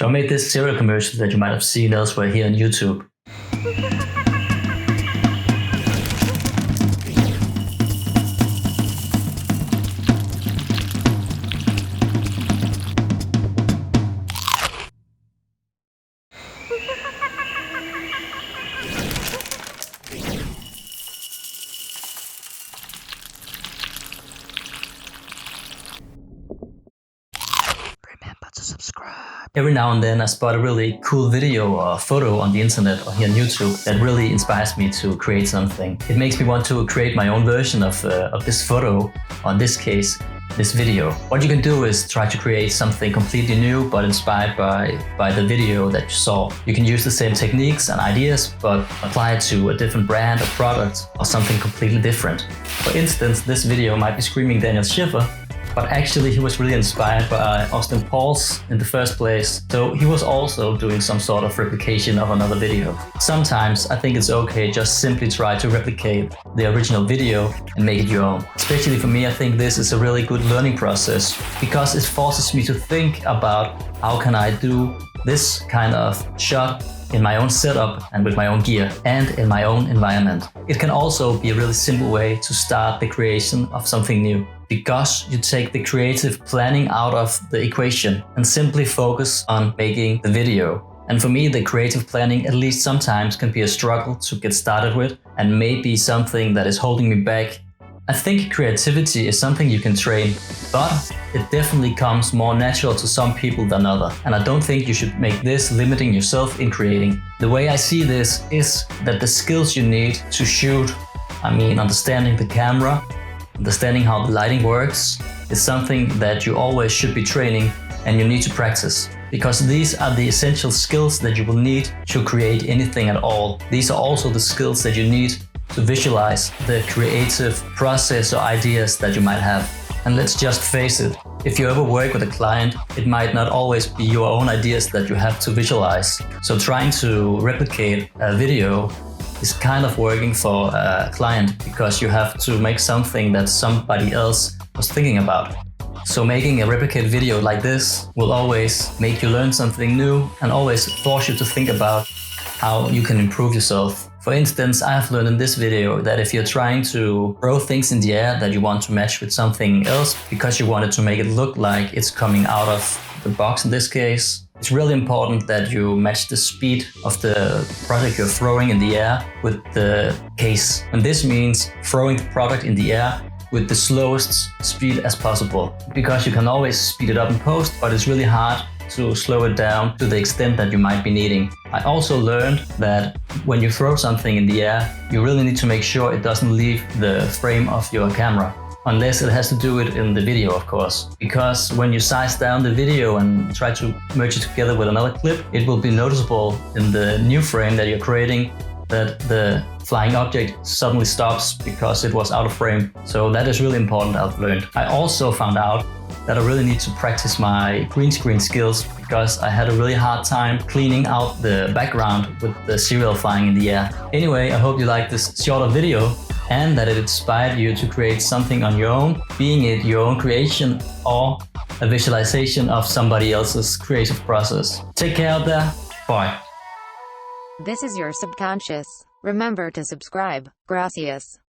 So I made this cereal commercial that you might have seen elsewhere here on YouTube. To subscribe. Every now and then I spot a really cool video or photo on the internet or here on YouTube that really inspires me to create something. It makes me want to create my own version of this photo, or in this case, this video. What you can do is try to create something completely new but inspired by the video that you saw. You can use the same techniques and ideas but apply it to a different brand or product or something completely different. For instance, this video might be screaming Daniel Schiffer, but actually he was really inspired by Austin Pauls in the first place, so he was also doing some sort of replication of another video. Sometimes I think it's okay just simply try to replicate the original video and make it your own. Especially for me, I think this is a really good learning process because it forces me to think about how can I do this kind of shot in my own setup and with my own gear and in my own environment. It can also be a really simple way to start the creation of something new, because you take the creative planning out of the equation and simply focus on making the video. And for me, the creative planning, at least sometimes, can be a struggle to get started with and maybe something that is holding me back. I think creativity is something you can train, but it definitely comes more natural to some people than others. And I don't think you should make this limiting yourself in creating. The way I see this is that the skills you need to shoot, understanding the camera, understanding how the lighting works, is something that you always should be training and you need to practice. Because these are the essential skills that you will need to create anything at all. These are also the skills that you need to visualize the creative process or ideas that you might have. And let's just face it, if you ever work with a client, it might not always be your own ideas that you have to visualize. So trying to replicate a video is kind of working for a client because you have to make something that somebody else was thinking about. So making a replicate video like this will always make you learn something new and always force you to think about how you can improve yourself. For instance, I have learned in this video that if you're trying to throw things in the air that you want to match with something else because you wanted to make it look like it's coming out of the box in this case, it's really important that you match the speed of the product you're throwing in the air with the case. And this means throwing the product in the air with the slowest speed as possible. Because you can always speed it up in post, but it's really hard to slow it down to the extent that you might be needing. I also learned that when you throw something in the air, you really need to make sure it doesn't leave the frame of your camera. Unless it has to do it in the video, of course. Because when you size down the video and try to merge it together with another clip, it will be noticeable in the new frame that you're creating that the flying object suddenly stops because it was out of frame. So that is really important, I've learned. I also found out that I really need to practice my green screen skills because I had a really hard time cleaning out the background with the cereal flying in the air. Anyway, I hope you liked this shorter video and that it inspired you to create something on your own, being it your own creation or a visualization of somebody else's creative process. Take care out there. Bye. This is your subconscious. Remember to subscribe. Gracias.